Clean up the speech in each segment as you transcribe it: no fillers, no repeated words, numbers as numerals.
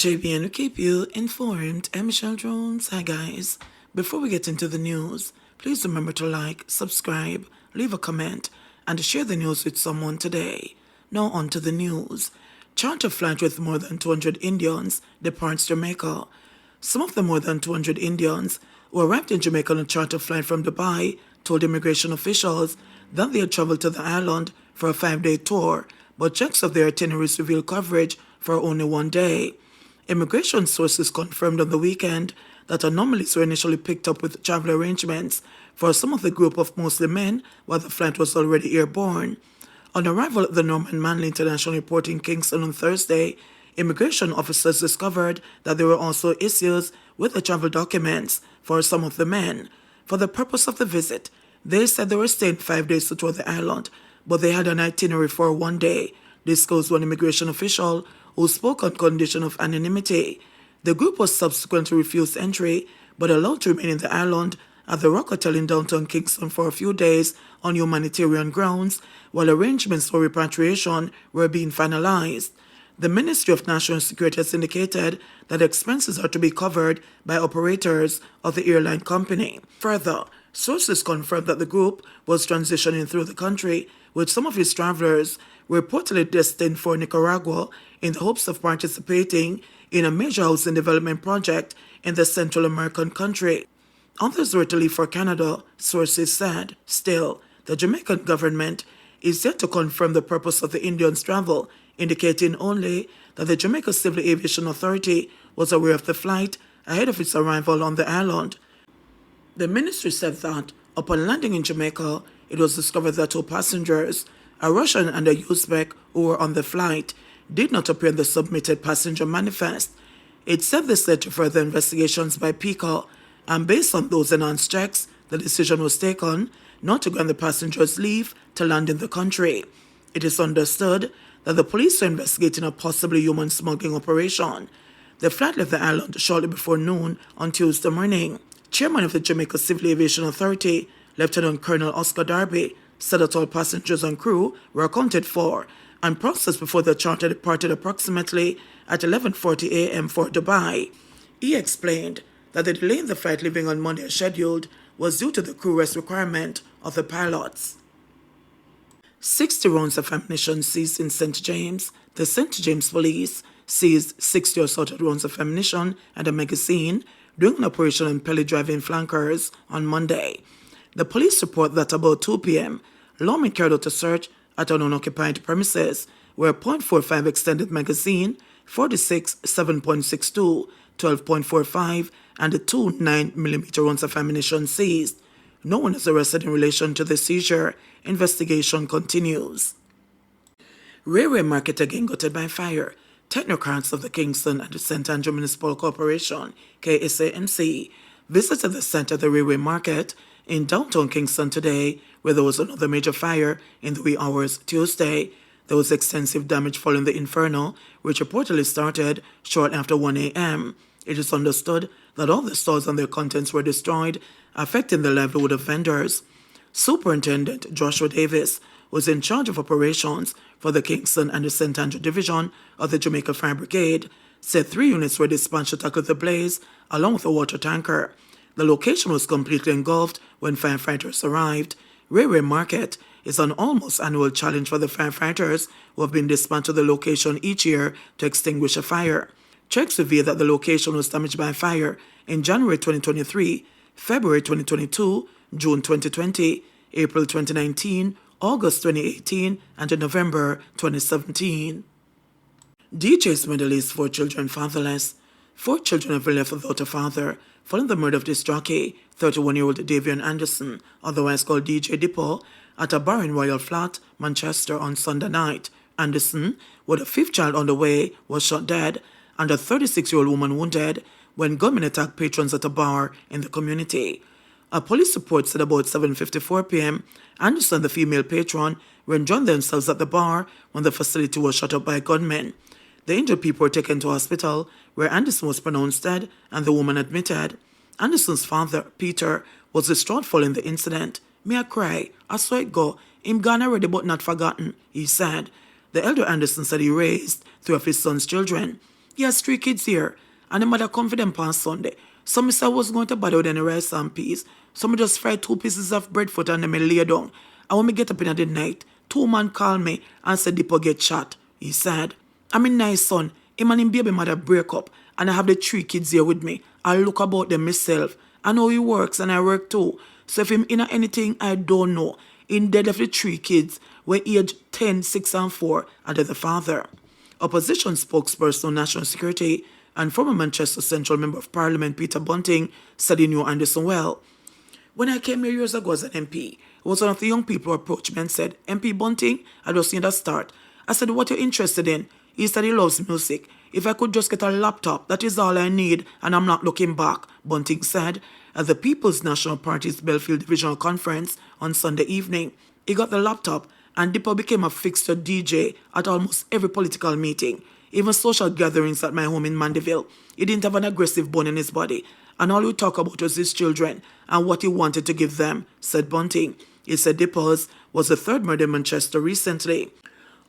JBNN will keep you informed. I'm Michelle Jones. Hi guys. Before we get into the news, please remember to like, subscribe, leave a comment, and share the news with someone today. Now on to the news. Charter flight with more than 200 Indians departs Jamaica. Some of the more than 200 Indians who arrived in Jamaica on a charter flight from Dubai told immigration officials that they had traveled to the island for a 5-day tour, but checks of their itineraries revealed coverage for only 1 day. Immigration sources confirmed on the weekend that anomalies were initially picked up with travel arrangements for some of the group of mostly men while the flight was already airborne. On arrival at the Norman Manley International Airport in Kingston on Thursday, immigration officers discovered that there were also issues with the travel documents for some of the men. For the purpose of the visit, they said they were staying 5 days to tour the island, but they had an itinerary for 1 day, disclosed one immigration official who spoke on condition of anonymity. The group was subsequently refused entry, but allowed to remain in the island at the Rock Hotel in downtown Kingston for a few days on humanitarian grounds, while arrangements for repatriation were being finalized. The Ministry of National Security has indicated that expenses are to be covered by operators of the airline company. Further, sources confirmed that the group was transitioning through the country, with some of its travelers reportedly destined for Nicaragua in the hopes of participating in a major housing development project in the Central American country. Others were to leave for Canada, sources said. Still, the Jamaican government is yet to confirm the purpose of the Indians' travel, indicating only that the Jamaica Civil Aviation Authority was aware of the flight ahead of its arrival on the island. The ministry said that, upon landing in Jamaica, it was discovered that 2 passengers, a Russian and a Uzbek who were on the flight, did not appear in the submitted passenger manifest. It said this led to further investigations by PICA, and based on those enhanced checks, the decision was taken not to grant the passengers leave to land in the country. It is understood that the police are investigating a possibly human smuggling operation. The flight left the island shortly before noon on Tuesday morning. Chairman of the Jamaica Civil Aviation Authority, Lieutenant Colonel Oscar Darby, said that all passengers and crew were accounted for and processed before the charter departed approximately at 11:40 a.m. for Dubai. He explained that the delay in the flight leaving on Monday as scheduled was due to the crew rest requirement of the pilots. 60 rounds of ammunition seized in St. James. The St. James police seized 60 assorted rounds of ammunition and a magazine during an operation on Pelly Drive in Flankers on Monday. The police report that about 2 p.m., lawmen carried out a search at an unoccupied premises where a .45 extended magazine, 46 7.62, 12.45, and the 2 9mm rounds of ammunition seized. No one is arrested in relation to the seizure. Investigation continues. Railway Market again gutted by fire. Technocrats of the Kingston and the St. Andrew Municipal Corporation, KSAMC, visited the site of the Railway Market in downtown Kingston today, where there was another major fire in the wee hours Tuesday. There was extensive damage following the inferno, which reportedly started shortly after 1 a.m. It is understood that all the stores and their contents were destroyed, affecting the livelihood of vendors. Superintendent Joshua Davis was in charge of operations for the Kingston and the St. Andrew Division of the Jamaica Fire Brigade, said 3 units were dispatched to tackle the blaze, along with a water tanker. The location was completely engulfed when firefighters arrived. Railway Market is an almost annual challenge for the firefighters who have been dispatched to the location each year to extinguish a fire. Checks reveal that the location was damaged by fire in January 2023, February 2022, June 2020, April 2019, August 2018, and in November 2017. DJ's Middle East 4 children fatherless. 4 children have been left without a father following the murder of disc jockey, 31-year-old Davian Anderson, otherwise called DJ Depo, at a bar in Royal Flat, Manchester on Sunday night. Anderson, with a 5th child on the way, was shot dead, and a 36-year-old woman wounded when gunmen attacked patrons at a bar in the community. A police report said about 7:54 p.m., Anderson and the female patron were enjoying themselves at the bar when the facility was shut up by gunmen. The injured people were taken to hospital, where Anderson was pronounced dead and the woman admitted. Anderson's father, Peter, was distraught following the incident. "Me a cry, I saw it go. Him gone already but not forgotten," he said. The elder Anderson said he raised 3 of his son's children. He has 3 kids here, and the mother come for them past Sunday. So I said I wasn't going to bother with any rice and peas. So I just fried 2 pieces of bread fruit and then I lay down. And when I get up in the night, 2 men called me and said Depo get shot. He said, I'm a nice son. Him and him baby mother break up, and I have the 3 kids here with me. I look about them myself. I know he works and I work too. So if him in anything I don't know, in dead of the 3 kids were aged 10, 6 and 4 under the father. Opposition spokesperson on national security and former Manchester Central Member of Parliament Peter Bunting said he knew Anderson well. When I came here years ago as an MP, it was one of the young people who approached me and said, MP Bunting, I just need a start. I said, what are you interested in? He said he loves music. If I could just get a laptop, that is all I need, and I'm not looking back, Bunting said at the People's National Party's Belfield Divisional Conference on Sunday evening. He got the laptop, and Depo became a fixture DJ at almost every political meeting, even social gatherings at my home in Mandeville. He didn't have an aggressive bone in his body, and all he talked about was his children and what he wanted to give them, said Bunting. He said Depo's was the 3rd murder in Manchester recently.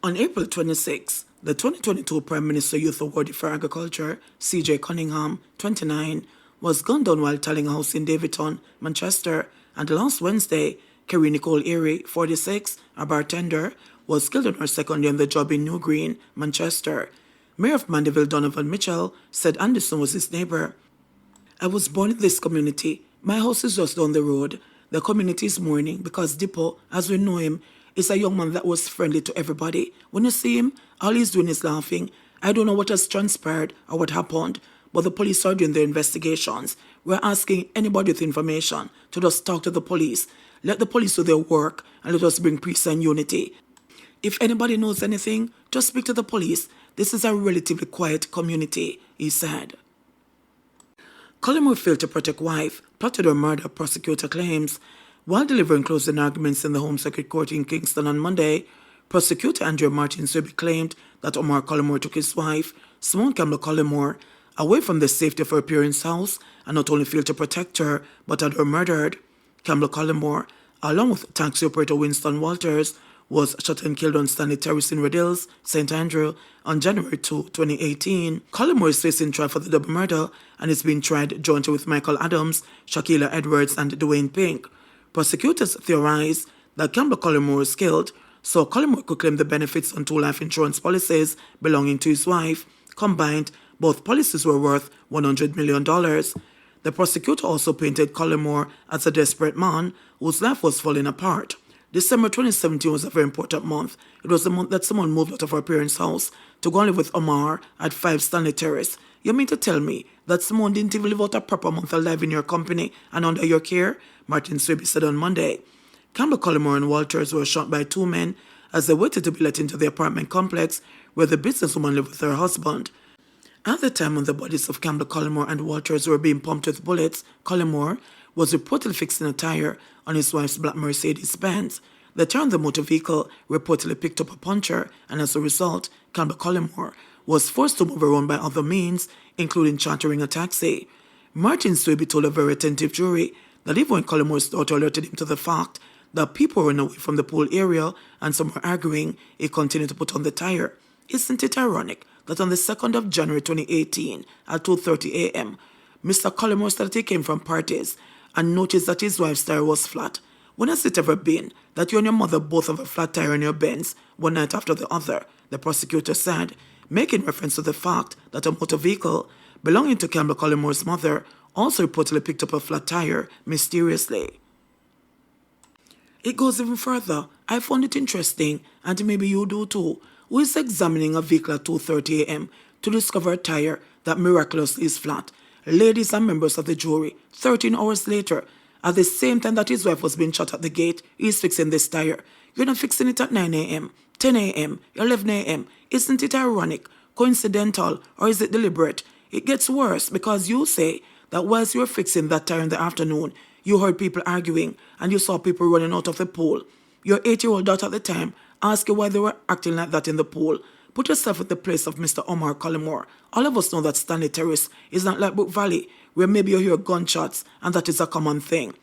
On April 26, the 2022 Prime Minister Youth Awardee for Agriculture, C.J. Cunningham, 29, was gunned down while tallying a house in Davidton, Manchester, and last Wednesday, Kerry Nicole Erie, 46, a bartender, was killed on her second day on the job in New Green, Manchester. Mayor of Mandeville Donovan Mitchell said Anderson was his neighbor. I was born in this community. My house is just down the road. The community is mourning because Depo, as we know him, is a young man that was friendly to everybody. When you see him, all he's doing is laughing. I don't know what has transpired or what happened, but the police are doing their investigations. We're asking anybody with information to just talk to the police. Let the police do their work and let us bring peace and unity. If anybody knows anything, just speak to the police. This is a relatively quiet community, he said. Colmore failed to protect wife, plotted her murder, prosecutor claims. While delivering closing arguments in the Home Circuit Court in Kingston on Monday, prosecutor Andrea Martin Swiby claimed that Omar Colmore took his wife, Simone Campbell Colmore, away from the safety of her parents' house and not only failed to protect her, but had her murdered. Campbell Colmore, along with taxi operator Winston Walters, was shot and killed on Stanley Terrace in Red Hills, St. Andrew, on January 2, 2018. Colmore is facing trial for the double murder and is being tried jointly with Michael Adams, Shaquilla Edwards, and Dwayne Pink. Prosecutors theorize that Campbell Colmore was killed so Colmore could claim the benefits on 2 life insurance policies belonging to his wife. Combined, both policies were worth $100 million. The prosecutor also painted Colmore as a desperate man whose life was falling apart. December 2017 was a very important month. It was the month that someone moved out of her parents' house to go and live with Omar at 5 Stanley Terrace. You mean to tell me that someone didn't even live out a proper month alive in your company and under your care? Martin Swiby said on Monday. Campbell Colmore and Walters were shot by 2 men as they waited to be let into the apartment complex where the businesswoman lived with her husband. At the time when the bodies of Campbell Colmore and Walters were being pumped with bullets, Colmore was reportedly fixing a tire on his wife's black Mercedes-Benz. The tire on the motor vehicle reportedly picked up a puncture, and as a result, Campbell Colmore was forced to move around by other means, including chartering a taxi. Martin Swiby told a very attentive jury that even when Colmore's daughter alerted him to the fact that people were away from the pool area and some were arguing, he continued to put on the tire. Isn't it ironic that on the 2nd of January 2018 at 2:30 a.m., Mr. Colmore said that he came from parties and noticed that his wife's tire was flat? When has it ever been that you and your mother both have a flat tire in your Benz one night after the other? The prosecutor said, making reference to the fact that a motor vehicle belonging to Campbell Colmore's mother also reportedly picked up a flat tire mysteriously. It goes even further. I found it interesting, and maybe you do too. Who is examining a vehicle at 2:30 a.m. to discover a tire that miraculously is flat? Ladies and members of the jury, 13 hours later, at the same time that his wife was being shot at the gate, he's fixing this tire. You're not fixing it at 9 a.m., 10 a.m., 11 a.m. Isn't it ironic, coincidental, or is it deliberate? It gets worse because you say that whilst you were fixing that tire in the afternoon, you heard people arguing and you saw people running out of the pool. Your 8-year-old daughter at the time asked you why they were acting like that in the pool. Put yourself in the place of Mr. Omar Colmore. All of us know that Stanley Terrace is not like Brook Valley, where maybe you hear gunshots and that is a common thing.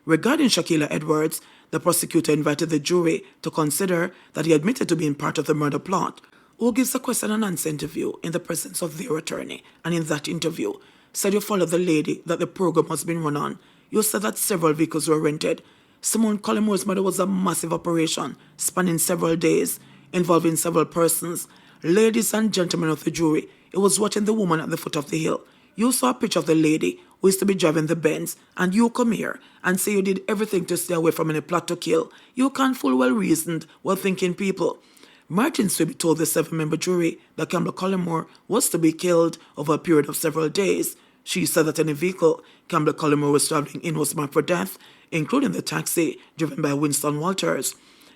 Regarding Shaquilla Edwards, the prosecutor invited the jury to consider that he admitted to being part of the murder plot. who gives a question and answer interview in the presence of their attorney, and in that interview said you followed the lady that the program has been run on. You said that several vehicles were rented. Simone Colmore's murder was a massive operation spanning several days, involving several persons. Ladies and gentlemen of the jury, it was watching the woman at the foot of the hill. You saw a picture of the lady who used to be driving the Benz, and you come here and say you did everything to stay away from any plot to kill. You can't fool well-reasoned, well-thinking people. Martin Swiby told the 7-member jury that Campbell Colmore was to be killed over a period of several days. She said that any vehicle Campbell Colmore was traveling in was marked for death, including the taxi driven by Winston Walters.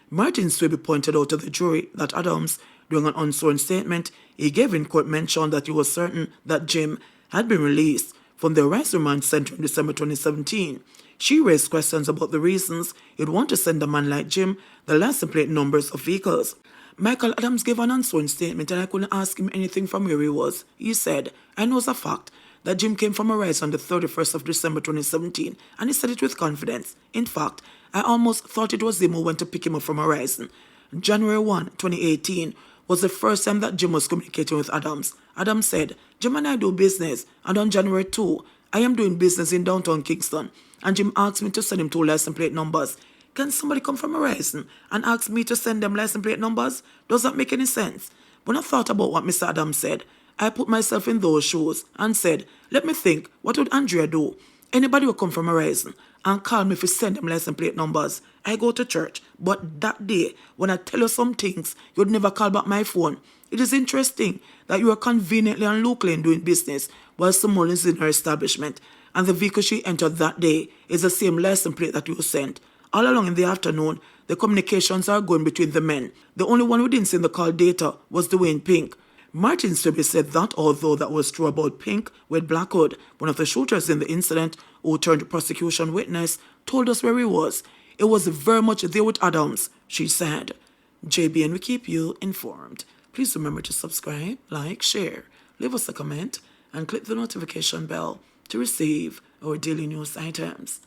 Martin Swiby pointed out to the jury that Adams, during an unsworn statement he gave in court, mentioned that he was certain that Jim had been released from the arrest remand center in December 2017. She raised questions about the reasons he'd want to send a man like Jim the license plate numbers of vehicles. Michael Adams gave an unsworn statement and I couldn't ask him anything from where he was. He said, I know as a fact that Jim came from Arise on the 31st of December 2017, and he said it with confidence. In fact, I almost thought it was him who went to pick him up from Horizon. January 1, 2018 was the first time that Jim was communicating with Adams. Adams said, Jim and I do business, and on January 2, I am doing business in downtown Kingston, and Jim asked me to send him 2 license plate numbers. Can somebody come from Horizon and ask me to send them license plate numbers? Does that make any sense? When I thought about what Mr. Adams said, I put myself in those shoes and said, let me think, what would Andrea do? Anybody who come from Horizon and call me for send them license plate numbers, I go to church. But that day, when I tell you some things, you'd never call back my phone. It is interesting that you are conveniently on Luke Lane doing business while someone is in her establishment, and the vehicle she entered that day is the same license plate that you sent. All along in the afternoon, the communications are going between the men. The only one who didn't send the call data was Dwayne Pink. Martin Swiby said that although that was true about Pink, with Blackwood, one of the shooters in the incident, who turned prosecution witness, told us where he was. It was very much there with Adams, she said. JBN will keep you informed. Please remember to subscribe, like, share, leave us a comment, and click the notification bell to receive our daily news items.